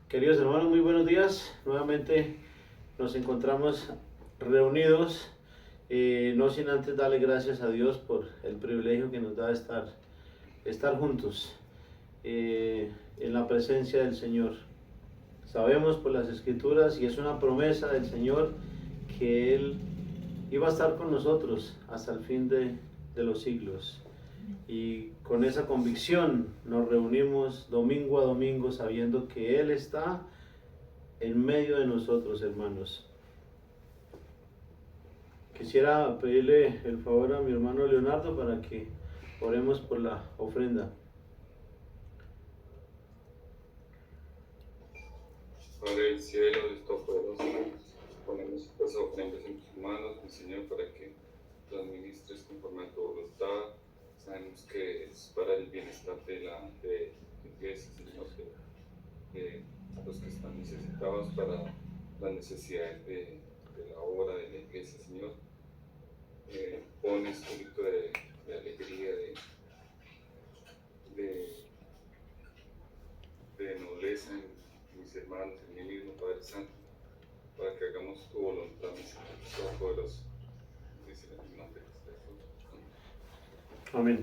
Queridos hermanos, muy buenos días. Nuevamente nos encontramos reunidos, no sin antes darle gracias a Dios por el privilegio que nos da estar juntos en la presencia del Señor. Sabemos por las Escrituras, y es una promesa del Señor, que Él iba a estar con nosotros hasta el fin de los siglos. Y con esa convicción nos reunimos domingo a domingo sabiendo que Él está en medio de nosotros, hermanos. Quisiera pedirle el favor a mi hermano Leonardo para que oremos por la ofrenda. Padre del cielo, Dios Todopoderoso, ponemos estas ofrendas en tus manos, mi Señor, para que las ministres conforme a tu voluntad. Sabemos que es para el bienestar de la iglesia, Señor, de los que están necesitados para las necesidades de la obra de la iglesia, Señor. Pon espíritu de alegría, de nobleza en mis hermanos, en mí mismo, Padre Santo, para que hagamos tu voluntad, mi Señor, Todopoderoso. Dice en el nombre de Jesús. Amén.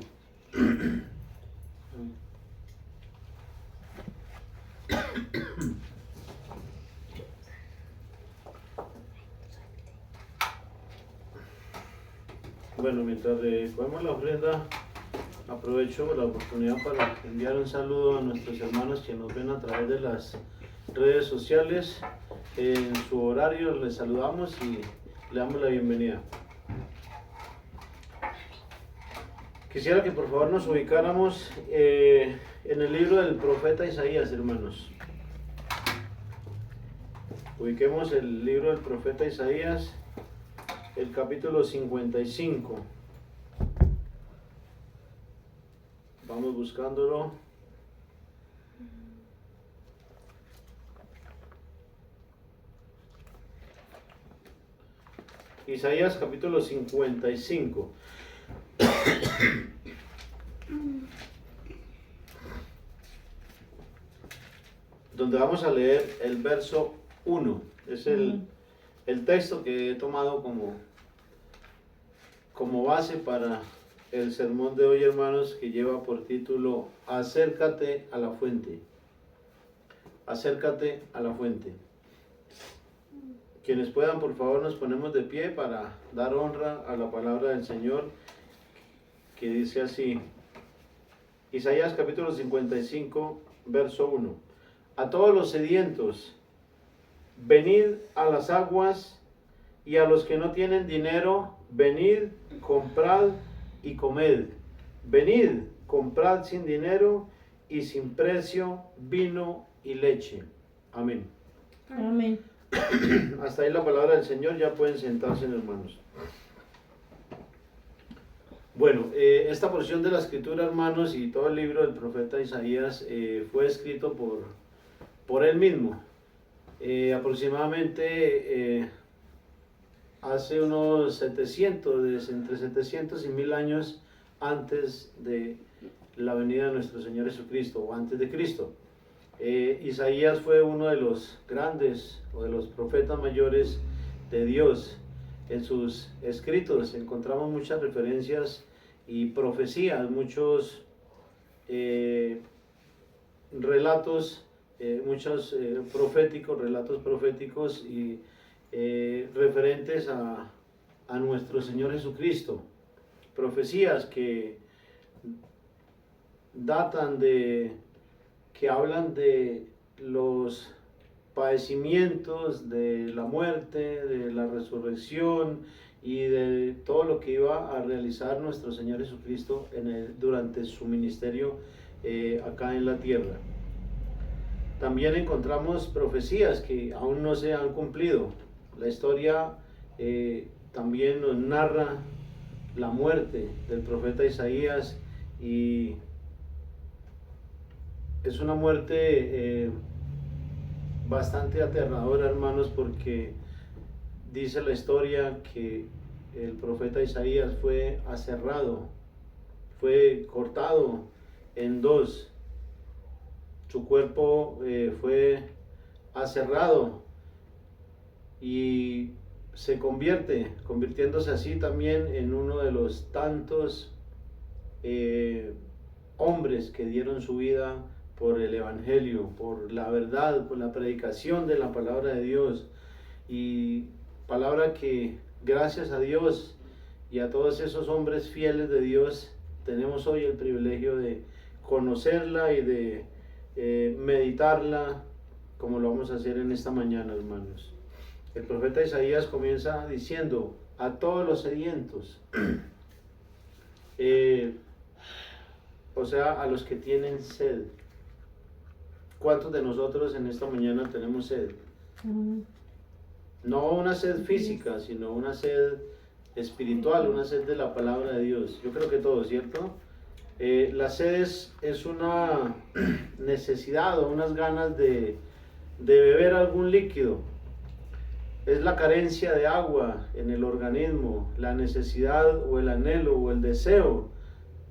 Bueno, mientras recogemos la ofrenda, aprovecho la oportunidad para enviar un saludo a nuestros hermanos que nos ven a través de las redes sociales. En su horario les saludamos y le damos la bienvenida. Quisiera que por favor nos ubicáramos en el libro del profeta Isaías, hermanos. Ubiquemos el libro del profeta Isaías, el capítulo 55. Vamos buscándolo. Isaías capítulo 55. Donde vamos a leer el verso 1. Es el texto que he tomado como base para el sermón de hoy, hermanos, que lleva por título Acércate a la fuente. Acércate a la fuente. Quienes puedan, por favor, nos ponemos de pie para dar honra a la palabra del Señor, que dice así. Isaías capítulo 55, verso 1. A todos los sedientos, venid a las aguas, y a los que no tienen dinero, venid, comprad y comed. Venid, comprad sin dinero y sin precio vino y leche. Amén. Amén. Hasta ahí la palabra del Señor. Ya pueden sentarse, hermanos. Bueno, esta porción de la escritura, hermanos, y todo el libro del profeta Isaías fue escrito por él mismo. Aproximadamente hace unos entre 700 y 1000 años antes de la venida de nuestro Señor Jesucristo, o antes de Cristo. Isaías fue uno de los grandes o de los profetas mayores de Dios. En sus escritos encontramos muchas referencias y profecías, muchos relatos, muchos relatos proféticos y referentes a nuestro Señor Jesucristo. Profecías que que hablan de los padecimientos, de la muerte, de la resurrección y de todo lo que iba a realizar nuestro Señor Jesucristo durante su ministerio acá en la tierra. También encontramos profecías que aún no se han cumplido. La historia también nos narra la muerte del profeta Isaías, y es una muerte bastante aterradora, hermanos, porque dice la historia que el profeta Isaías fue aserrado, fue cortado en dos. Su cuerpo fue aserrado y convirtiéndose así también en uno de los tantos hombres que dieron su vida por el Evangelio, por la verdad, por la predicación de la palabra de Dios, y palabra que gracias a Dios y a todos esos hombres fieles de Dios tenemos hoy el privilegio de conocerla y de meditarla, como lo vamos a hacer en esta mañana, hermanos. El profeta Isaías comienza diciendo: a todos los sedientos, o sea, a los que tienen sed. ¿Cuántos de nosotros en esta mañana tenemos sed? No una sed física, sino una sed espiritual, una sed de la palabra de Dios. Yo creo que todos, ¿cierto? La sed es una necesidad o unas ganas de beber algún líquido. Es la carencia de agua en el organismo, la necesidad o el anhelo o el deseo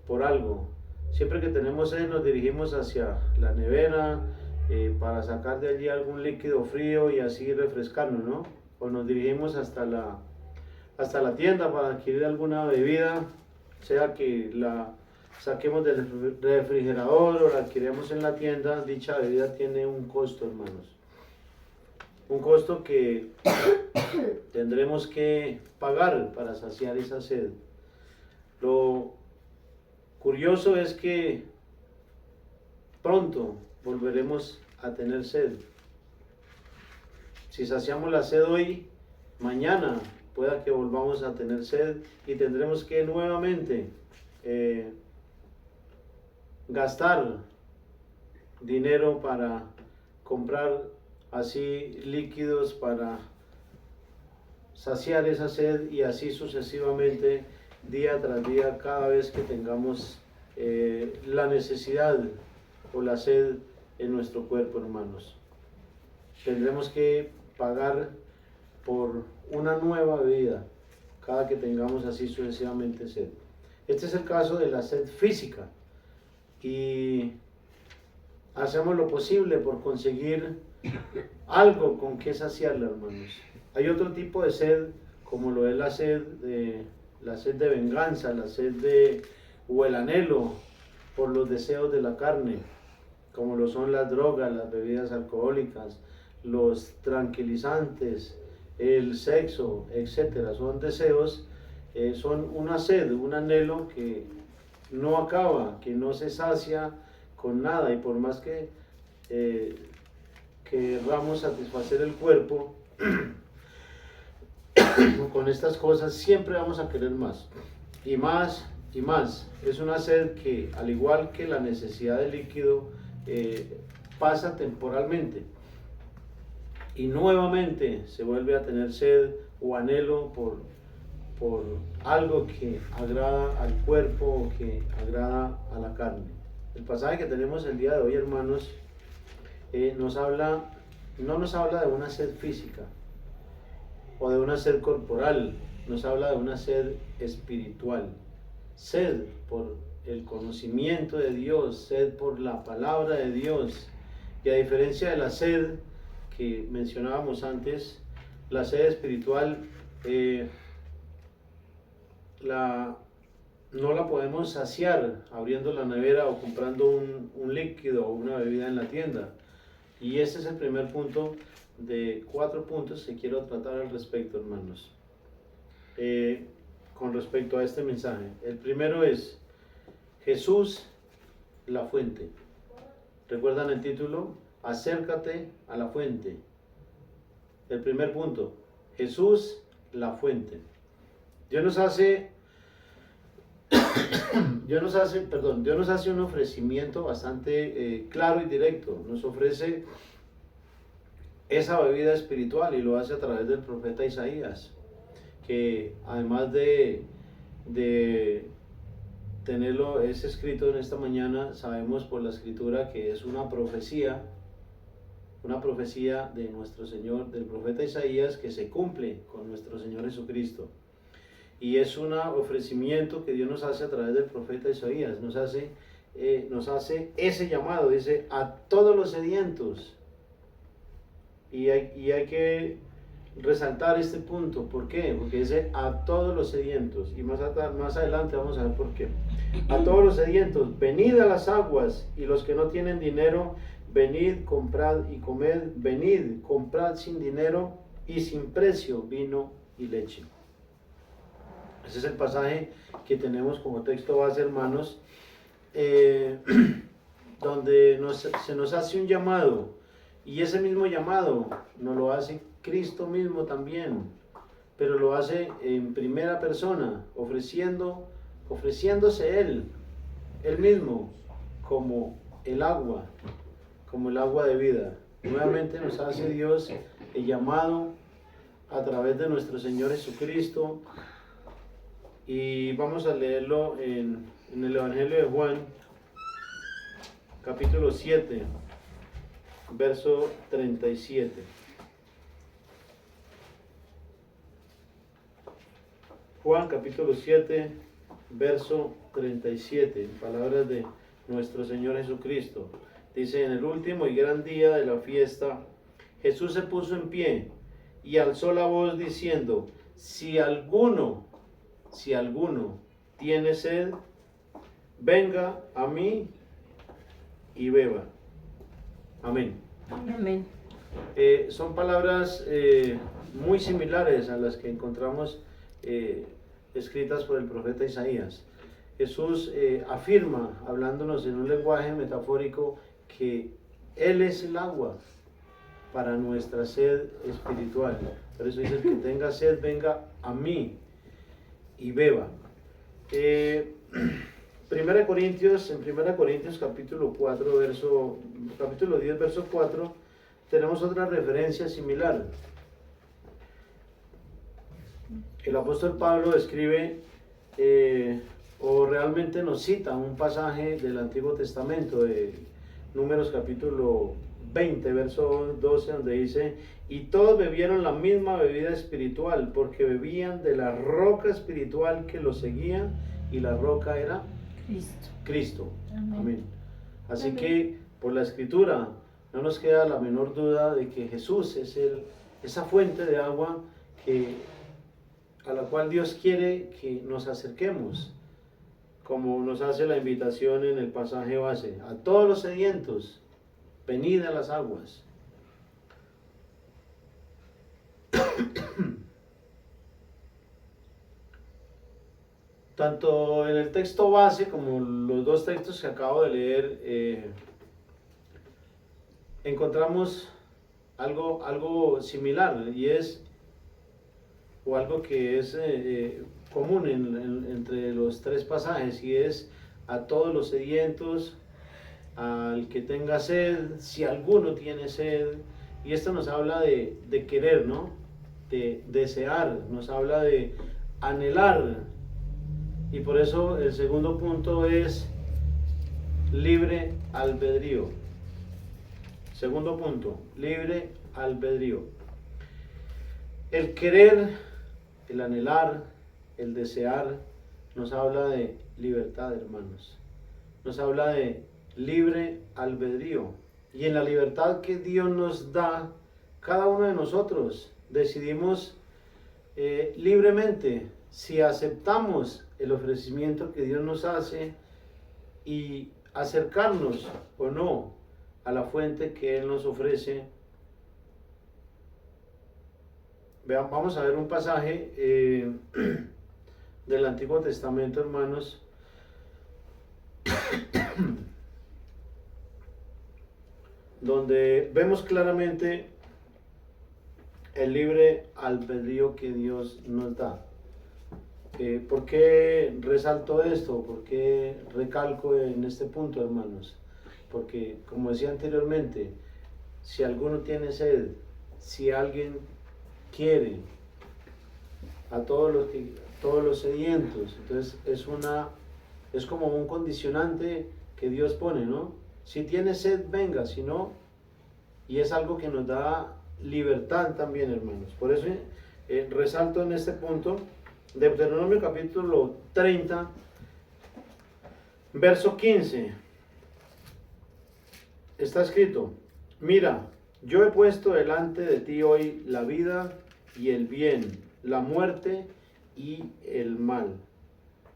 por algo. Siempre que tenemos sed nos dirigimos hacia la nevera para sacar de allí algún líquido frío y así refrescarnos, ¿no? O nos dirigimos hasta la tienda para adquirir alguna bebida, sea que la saquemos del refrigerador o la adquiramos en la tienda. Dicha bebida tiene un costo, hermanos. Un costo que tendremos que pagar para saciar esa sed. Lo curioso es que pronto volveremos a tener sed. Si saciamos la sed hoy, mañana pueda que volvamos a tener sed y tendremos que nuevamente gastar dinero para comprar así líquidos para saciar esa sed, y así sucesivamente, día tras día, cada vez que tengamos la necesidad o la sed en nuestro cuerpo, hermanos. Tendremos que pagar por una nueva bebida cada que tengamos así sucesivamente sed. Este es el caso de la sed física, y hacemos lo posible por conseguir algo con que saciarla, hermanos. Hay otro tipo de sed, como lo es la sed de venganza, o el anhelo por los deseos de la carne, como lo son las drogas, las bebidas alcohólicas, los tranquilizantes, el sexo, etcétera. Son deseos, son una sed, un anhelo que no acaba, que no se sacia con nada, y por más que querramos satisfacer el cuerpo con estas cosas, siempre vamos a querer más y más y más. Es una sed que, al igual que la necesidad de líquido, pasa temporalmente y nuevamente se vuelve a tener sed o anhelo por algo que agrada al cuerpo o que agrada a la carne. El pasaje que tenemos el día de hoy, hermanos, no nos habla de una sed física o de una sed corporal, nos habla de una sed espiritual. Sed por el conocimiento de Dios, sed por la palabra de Dios. Y a diferencia de la sed que mencionábamos antes, la sed espiritual no la podemos saciar abriendo la nevera o comprando un líquido o una bebida en la tienda. Y ese es el primer punto de 4 puntos que quiero tratar al respecto, hermanos, con respecto a este mensaje. El primero es Jesús, la fuente. ¿Recuerdan el título? Acércate a la fuente. El primer punto, Jesús, la fuente. Dios nos hace un ofrecimiento bastante claro y directo. Nos ofrece esa bebida espiritual, y lo hace a través del profeta Isaías, que además de tenerlo escrito en esta mañana, sabemos por la escritura que es una profecía de nuestro Señor, del profeta Isaías, que se cumple con nuestro Señor Jesucristo. Y es un ofrecimiento que Dios nos hace a través del profeta Isaías. Nos hace ese llamado, dice: a todos los sedientos, Y hay que resaltar este punto. ¿Por qué? Porque dice a todos los sedientos. Y más adelante vamos a ver por qué. A todos los sedientos, venid a las aguas, y los que no tienen dinero, venid, comprad y comed. Venid, comprad sin dinero y sin precio vino y leche. Ese es el pasaje que tenemos como texto base, hermanos, donde se nos hace un llamado, y ese mismo llamado nos lo hace Cristo mismo también, pero lo hace en primera persona, ofreciéndose Él mismo como el agua de vida. Nuevamente nos hace Dios el llamado a través de nuestro Señor Jesucristo, y vamos a leerlo en el Evangelio de Juan, capítulo 7, verso 37. Juan capítulo 7, verso 37, palabras de nuestro Señor Jesucristo. Dice: en el último y gran día de la fiesta, Jesús se puso en pie y alzó la voz diciendo: si alguno tiene sed, venga a mí y beba. Amén. Amén. Son palabras muy similares a las que encontramos escritas por el profeta Isaías. Jesús afirma, hablándonos en un lenguaje metafórico, que Él es el agua para nuestra sed espiritual. Por eso dice: el que tenga sed, venga a mí y beba. En 1 Corintios capítulo 10, verso 4, tenemos otra referencia similar. El apóstol Pablo escribe, o realmente nos cita un pasaje del Antiguo Testamento, de Números capítulo 20, verso 12, donde dice: y todos bebieron la misma bebida espiritual, porque bebían de la roca espiritual que los seguía, y la roca era Cristo. Amén. Amén. Así Amén. que por la Escritura no nos queda la menor duda de que Jesús es esa fuente de agua a la cual Dios quiere que nos acerquemos, como nos hace la invitación en el pasaje base: a todos los sedientos, venid a las aguas. Tanto en el texto base como los dos textos que acabo de leer, encontramos algo similar, y o algo que es común entre los tres pasajes, y es: a todos los sedientos, al que tenga sed, si alguno tiene sed. Y esto nos habla de querer, ¿no? De desear, nos habla de anhelar. Y por eso el segundo punto es libre albedrío. Segundo punto, libre albedrío. El querer, el anhelar, el desear, nos habla de libertad, hermanos. Nos habla de libre albedrío. Y en la libertad que Dios nos da, cada uno de nosotros decidimos libremente si aceptamos el ofrecimiento que Dios nos hace y acercarnos o no a la fuente que Él nos ofrece. Vean, vamos a ver un pasaje del Antiguo Testamento, hermanos, donde vemos claramente el libre albedrío que Dios nos da. ¿Por qué resalto esto? ¿Por qué recalco en este punto, hermanos? Porque, como decía anteriormente, si alguno tiene sed, si alguien quiere, a todos los sedientos, entonces es como un condicionante que Dios pone, ¿no? Si tiene sed, venga; si no, y es algo que nos da libertad también, hermanos. Por eso resalto en este punto Deuteronomio capítulo 30, verso 15. Está escrito: mira, yo he puesto delante de ti hoy la vida y el bien, la muerte y el mal.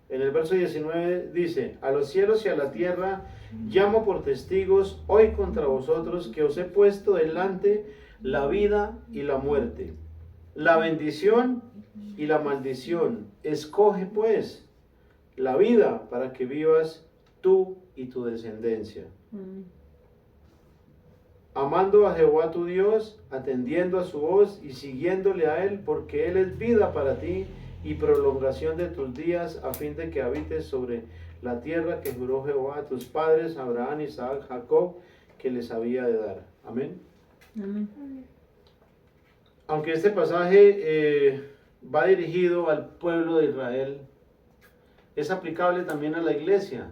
En el verso 19 dice, a los cielos y a la tierra llamo por testigos hoy contra vosotros que os he puesto delante la vida y la muerte, la bendición y la maldición. Escoge pues la vida para que vivas tú y tu descendencia. Amando a Jehová tu Dios, atendiendo a su voz y siguiéndole a Él, porque Él es vida para ti y prolongación de tus días, a fin de que habites sobre la tierra que juró Jehová a tus padres, Abraham, Isaac, Jacob, que les había de dar. Amén. Amén. Aunque este pasaje va dirigido al pueblo de Israel, es aplicable también a la iglesia.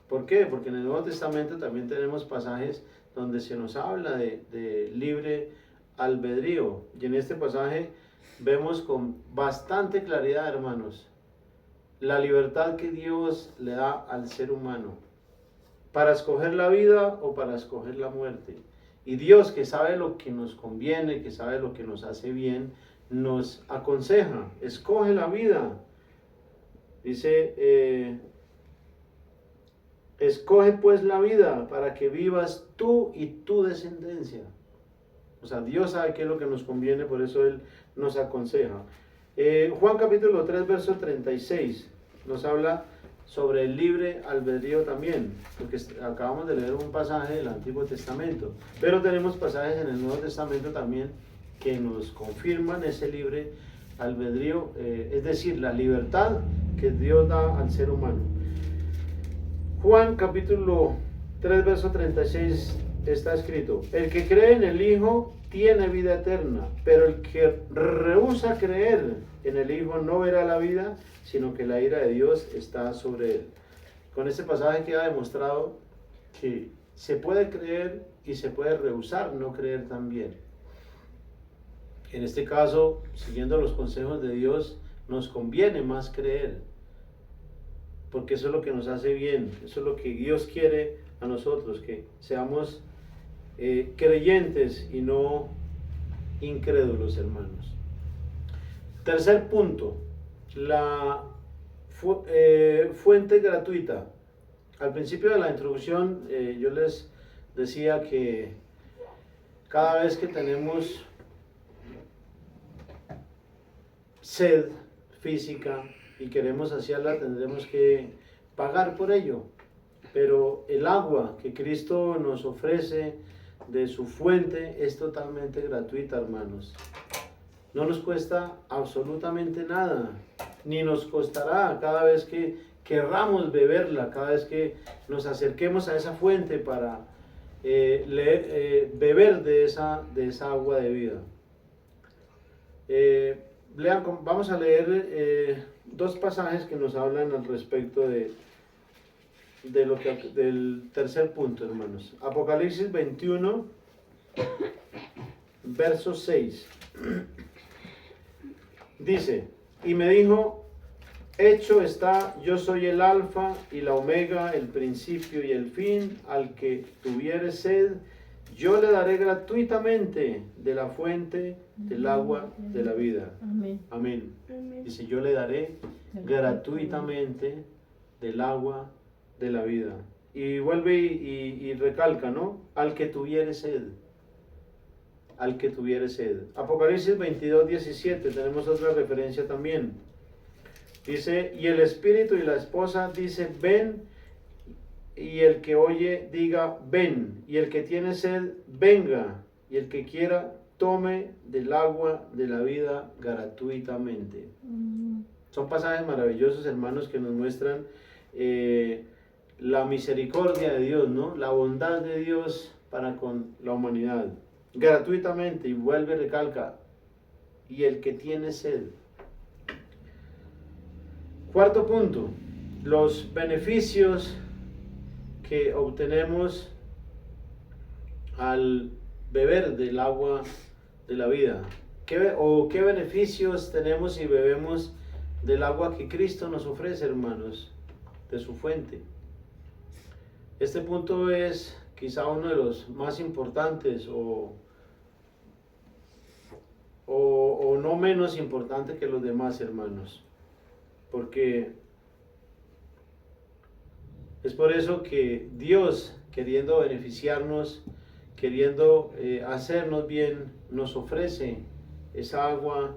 ¿Por qué? Porque en el Nuevo Testamento también tenemos pasajes donde se nos habla de libre albedrío. Y en este pasaje vemos con bastante claridad, hermanos, la libertad que Dios le da al ser humano para escoger la vida o para escoger la muerte. Y Dios, que sabe lo que nos conviene, que sabe lo que nos hace bien, nos aconseja, escoge la vida. Dice, escoge pues la vida para que vivas tú y tu descendencia. O sea, Dios sabe qué es lo que nos conviene, por eso Él nos aconseja. Juan capítulo 3, verso 36, nos habla sobre el libre albedrío también, porque acabamos de leer un pasaje del Antiguo Testamento, pero tenemos pasajes en el Nuevo Testamento también que nos confirman ese libre albedrío, es decir, la libertad que Dios da al ser humano. Juan capítulo 3, verso 36 está escrito, el que cree en el Hijo tiene vida eterna, pero el que rehúsa creer en el Hijo no verá la vida, sino que la ira de Dios está sobre él. Con este pasaje queda demostrado que se puede creer y se puede rehusar no creer también. En este caso, siguiendo los consejos de Dios, nos conviene más creer, porque eso es lo que nos hace bien, eso es lo que Dios quiere a nosotros, que seamos creyentes y no incrédulos, hermanos. Tercer punto, la fuente gratuita. Al principio de la introducción yo les decía que cada vez que tenemos sed física y queremos saciarla, tendremos que pagar por ello. Pero el agua que Cristo nos ofrece de su fuente es totalmente gratuita, hermanos. No nos cuesta absolutamente nada, ni nos costará cada vez que querramos beberla, cada vez que nos acerquemos a esa fuente para beber de esa agua de vida. Vamos a leer dos pasajes que nos hablan al respecto del tercer punto, hermanos. Apocalipsis 21, verso 6. Dice, y me dijo, hecho está, yo soy el alfa y la omega, el principio y el fin, al que tuviere sed, yo le daré gratuitamente de la fuente del agua de la vida. Amén. Amén. Dice, yo le daré gratuitamente del agua de la vida. Y vuelve y recalca, ¿no? Al que tuviere sed. Al que tuviere sed. Apocalipsis 22, 17, tenemos otra referencia también. Dice, y el espíritu y la esposa dice, ven, y el que oye diga, ven, y el que tiene sed, venga, y el que quiera, tome del agua de la vida gratuitamente. Son pasajes maravillosos, hermanos, que nos muestran la misericordia de Dios, ¿no? La bondad de Dios para con la humanidad. Gratuitamente, y vuelve y recalca, y el que tiene sed. Cuarto punto, los beneficios que obtenemos al beber del agua de la vida. ¿Qué beneficios tenemos si bebemos del agua que Cristo nos ofrece, hermanos, de su fuente? Este punto es quizá uno de los más importantes o no menos importante que los demás, hermanos, porque es por eso que Dios, queriendo beneficiarnos, queriendo hacernos bien, nos ofrece esa agua,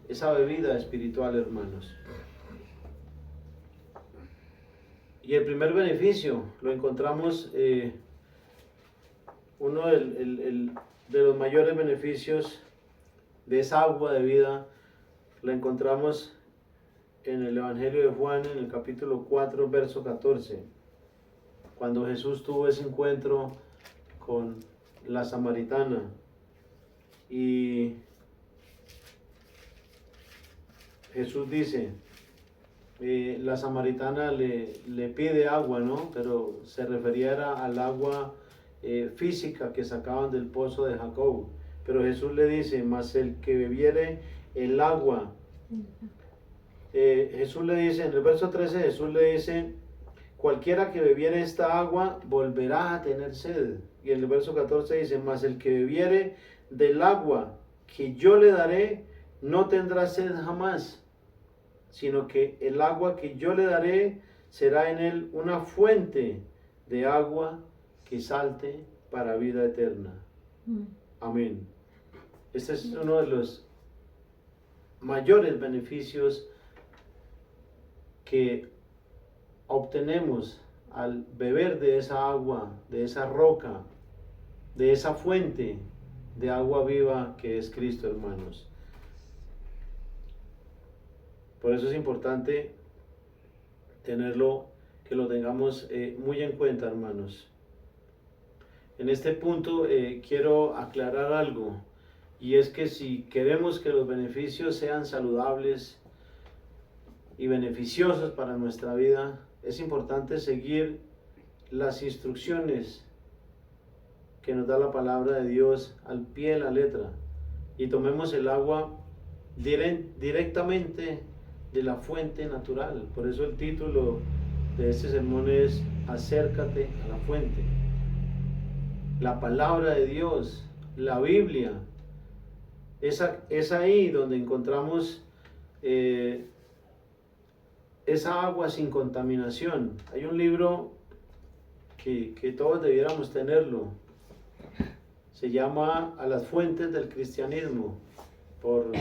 esa bebida espiritual, hermanos. Y el primer beneficio lo encontramos, uno de los mayores beneficios de esa agua de vida, la encontramos en el Evangelio de Juan, en el capítulo 4, verso 14, cuando Jesús tuvo ese encuentro con la samaritana. Y Jesús dice, la samaritana le pide agua, ¿no? Pero se refería al agua física que sacaban del pozo de Jacob. Pero Jesús le dice, mas el que bebiere el agua, Jesús le dice, en el verso 13 Jesús le dice, cualquiera que bebiere esta agua volverá a tener sed. Y en el verso 14 dice, mas el que bebiere del agua que yo le daré no tendrá sed jamás, sino que el agua que yo le daré será en él una fuente de agua que salte para vida eterna. Amén. Este es uno de los mayores beneficios que obtenemos al beber de esa agua, de esa roca, de esa fuente de agua viva que es Cristo, hermanos. Por eso es importante tenerlo, que lo tengamos muy en cuenta, hermanos. En este punto quiero aclarar algo, y es que si queremos que los beneficios sean saludables y beneficiosos para nuestra vida, es importante seguir las instrucciones que nos da la palabra de Dios al pie de la letra, y tomemos el agua directamente de la fuente natural. Por eso el título de este sermón es Acércate a la fuente. La palabra de Dios, la Biblia, es ahí donde encontramos esa agua sin contaminación. Hay un libro que todos debiéramos tenerlo, se llama A las fuentes del cristianismo, por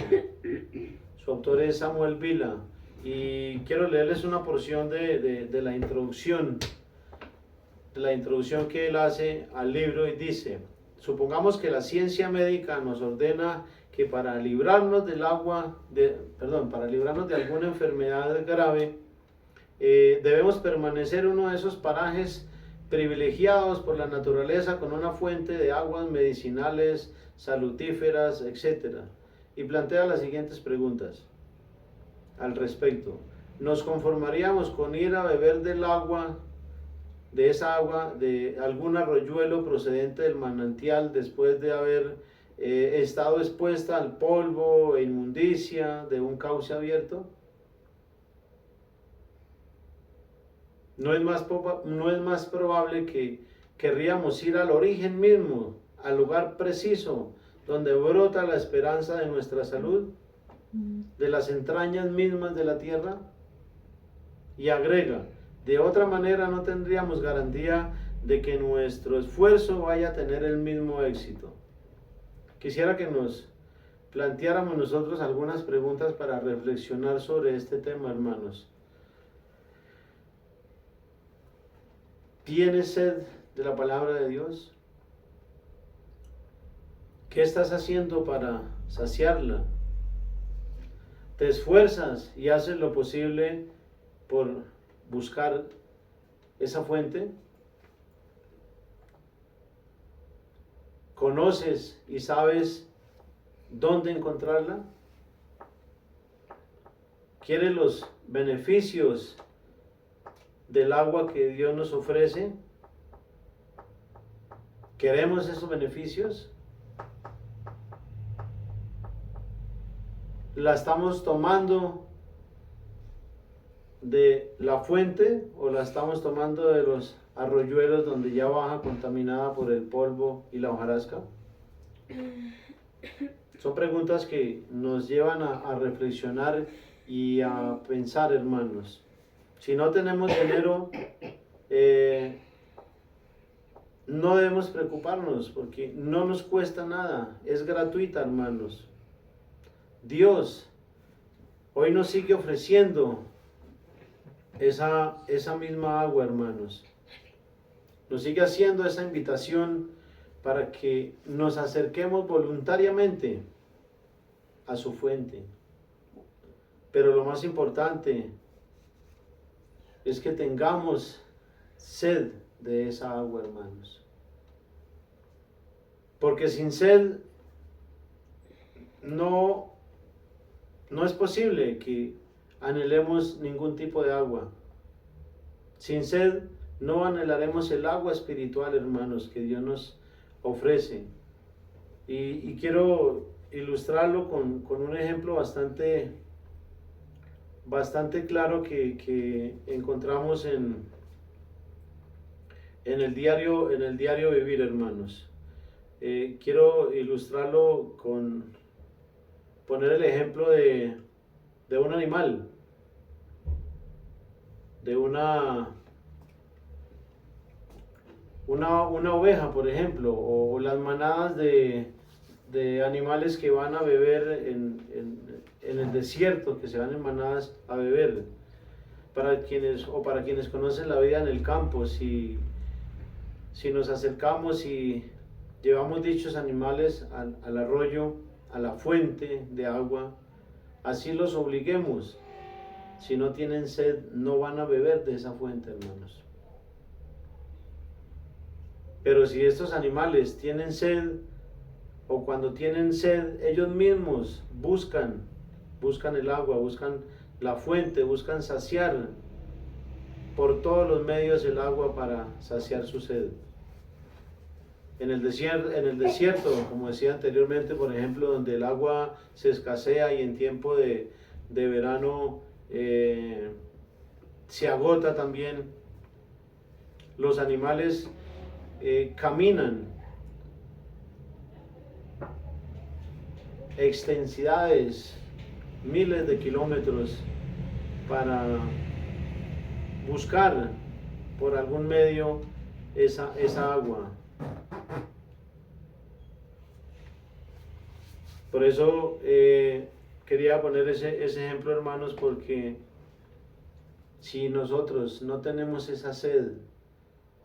su autor es Samuel Vila, y quiero leerles una porción de la introducción que él hace al libro, y dice: supongamos que la ciencia médica nos ordena que para librarnos de alguna enfermedad grave, debemos permanecer en uno de esos parajes privilegiados por la naturaleza con una fuente de aguas medicinales, salutíferas, etc. Y plantea las siguientes preguntas al respecto. ¿Nos conformaríamos con ir a beber de esa agua de algún arroyuelo procedente del manantial después de haber estado expuesta al polvo e inmundicia de un cauce abierto? ¿No es más probable que querríamos ir al origen mismo, al lugar preciso donde brota la esperanza de nuestra salud, de las entrañas mismas de la tierra? Y agrega: de otra manera no tendríamos garantía de que nuestro esfuerzo vaya a tener el mismo éxito. Quisiera que nos planteáramos nosotros algunas preguntas para reflexionar sobre este tema, hermanos. ¿Tienes sed de la palabra de Dios? ¿Qué estás haciendo para saciarla? ¿Te esfuerzas y haces lo posible por buscar esa fuente? ¿Conoces y sabes dónde encontrarla? ¿Quieres los beneficios del agua que Dios nos ofrece? ¿Queremos esos beneficios? ¿La estamos tomando de la fuente o la estamos tomando de los arroyuelos donde ya baja contaminada por el polvo y la hojarasca? Son preguntas que nos llevan a reflexionar y a pensar, hermanos. Si no tenemos dinero, no debemos preocuparnos porque no nos cuesta nada, es gratuita, hermanos. Dios hoy nos sigue ofreciendo esa misma agua, hermanos. Nos sigue haciendo esa invitación para que nos acerquemos voluntariamente a su fuente. Pero lo más importante es que tengamos sed de esa agua, hermanos. Porque sin sed no es posible que anhelemos ningún tipo de agua. Sin sed no anhelaremos el agua espiritual, hermanos, que Dios nos ofrece. Y quiero ilustrarlo con un ejemplo bastante claro que encontramos en el diario vivir, hermanos. Quiero ilustrarlo con poner el ejemplo de un animal, de una oveja, por ejemplo, o las manadas de animales que van a beber en el desierto, que se van en manadas a beber. Para quienes conocen la vida en el campo, si nos acercamos y llevamos dichos animales al arroyo, a la fuente de agua, así los obliguemos, si no tienen sed, no van a beber de esa fuente, hermanos. Pero si estos animales tienen sed, o cuando tienen sed, ellos mismos buscan el agua, buscan la fuente, buscan saciar por todos los medios el agua para saciar su sed. En el desierto, como decía anteriormente, por ejemplo, donde el agua se escasea y en tiempo de verano se agota también, los animales caminan extensidades, miles de kilómetros para buscar por algún medio esa agua. Por eso quería poner ese ejemplo, hermanos, porque si nosotros no tenemos esa sed,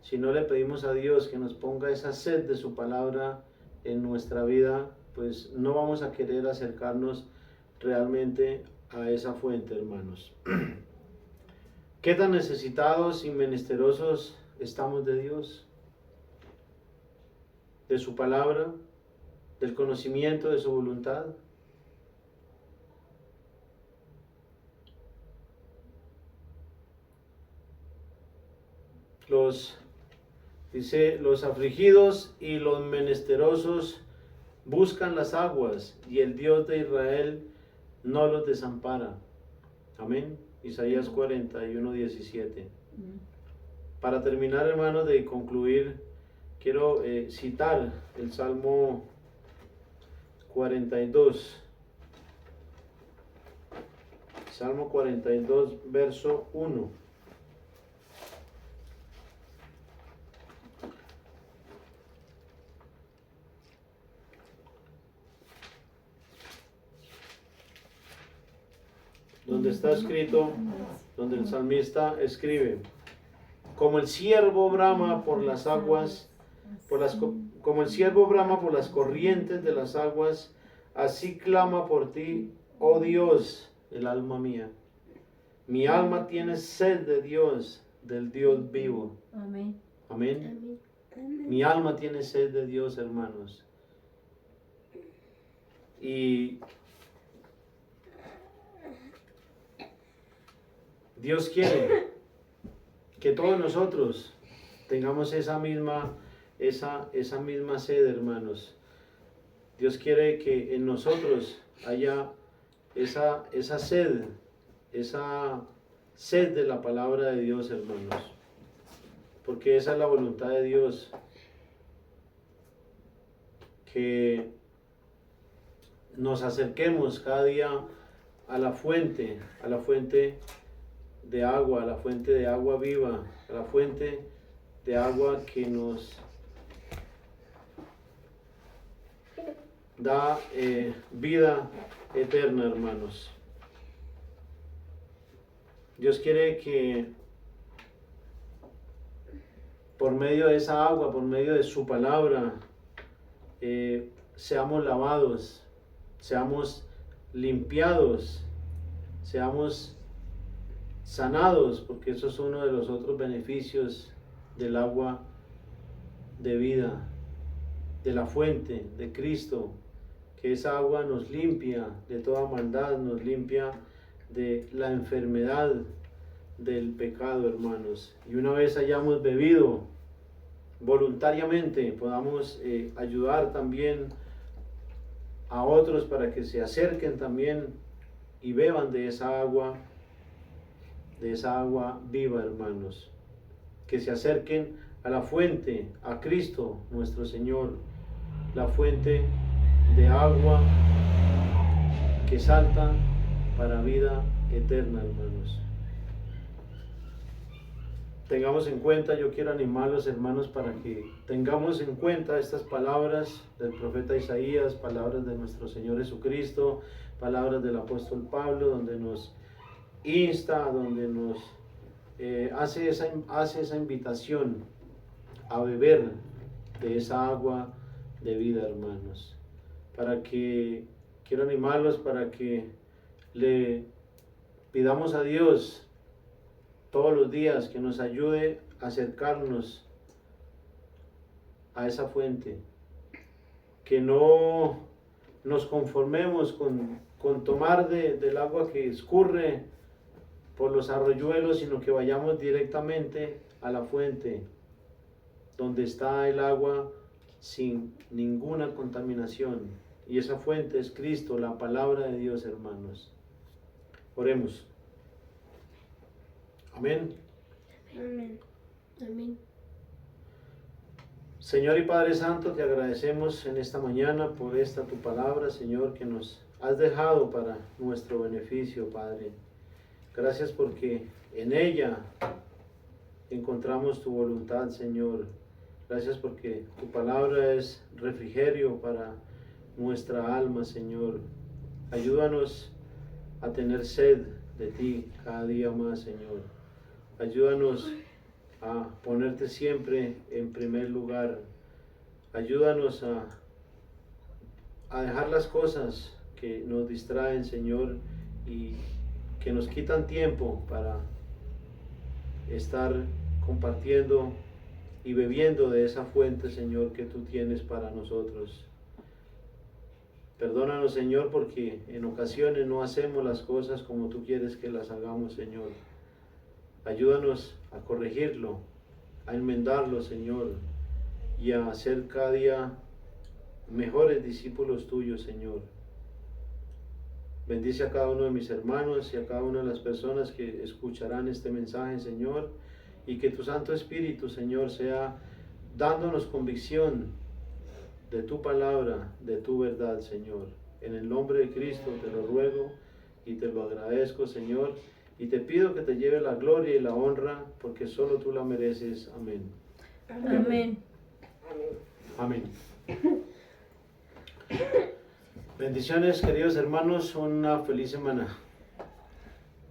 si no le pedimos a Dios que nos ponga esa sed de su palabra en nuestra vida, pues no vamos a querer acercarnos realmente a esa fuente, hermanos. ¿Qué tan necesitados y menesterosos estamos de Dios? De su palabra, del conocimiento de su voluntad. Dice, los afligidos y los menesterosos buscan las aguas, y el Dios de Israel no los desampara. Amén. Isaías 41:17. Para terminar, hermanos, de concluir, quiero citar el Salmo 42. Salmo 42, verso 1. Donde está escrito, donde el salmista escribe: como el ciervo brama por las aguas, como el ciervo brama por las corrientes de las aguas, así clama por ti, oh Dios, el alma mía. Mi alma tiene sed de Dios, del Dios vivo. Amén. Amén. Mi alma tiene sed de Dios, hermanos. Y Dios quiere que todos nosotros tengamos esa misma sed, hermanos. Dios quiere que en nosotros haya esa sed de la palabra de Dios, hermanos. Porque esa es la voluntad de Dios. Que nos acerquemos cada día a la fuente de agua, a la fuente de agua viva, a la fuente de agua que nos da vida eterna, hermanos. Dios quiere que por medio de esa agua, por medio de su palabra, seamos lavados, seamos limpiados, seamos sanados, porque eso es uno de los otros beneficios del agua de vida, de la fuente de Cristo, que esa agua nos limpia de toda maldad, nos limpia de la enfermedad del pecado, hermanos. Y una vez hayamos bebido voluntariamente, podamos ayudar también a otros para que se acerquen también y beban de esa agua viva, hermanos. Que se acerquen a la fuente, a Cristo nuestro Señor, la fuente de agua que salta para vida eterna, hermanos. Tengamos en cuenta, yo quiero animar a los hermanos para que tengamos en cuenta estas palabras del profeta Isaías, palabras de nuestro Señor Jesucristo, palabras del apóstol Pablo, donde nos insta, donde nos hace esa invitación a beber de esa agua de vida, hermanos. Quiero animarlos para que le pidamos a Dios todos los días que nos ayude a acercarnos a esa fuente, que no nos conformemos con tomar del agua que escurre por los arroyuelos, sino que vayamos directamente a la fuente, donde está el agua sin ninguna contaminación. Y esa fuente es Cristo, la palabra de Dios, hermanos. Oremos. Amén. Amén. Amén. Señor y Padre Santo, te agradecemos en esta mañana por esta tu palabra, Señor, que nos has dejado para nuestro beneficio, Padre. Gracias porque en ella encontramos tu voluntad, Señor. Gracias porque tu palabra es refrigerio para nuestra alma, Señor. Ayúdanos a tener sed de ti cada día más, Señor. Ayúdanos a ponerte siempre en primer lugar. Ayúdanos a dejar las cosas que nos distraen, Señor, y que nos quitan tiempo para estar compartiendo y bebiendo de esa fuente, Señor, que tú tienes para nosotros. Perdónanos, Señor, porque en ocasiones no hacemos las cosas como tú quieres que las hagamos, Señor. Ayúdanos a corregirlo, a enmendarlo, Señor, y a ser cada día mejores discípulos tuyos, Señor. Bendice a cada uno de mis hermanos y a cada una de las personas que escucharán este mensaje, Señor, y que tu Santo Espíritu, Señor, sea dándonos convicción de tu palabra, de tu verdad, Señor. En el nombre de Cristo te lo ruego y te lo agradezco, Señor, y te pido que te lleve la gloria y la honra, porque solo tú la mereces. Amén. Amén. Amén. Bendiciones, queridos hermanos, una feliz semana.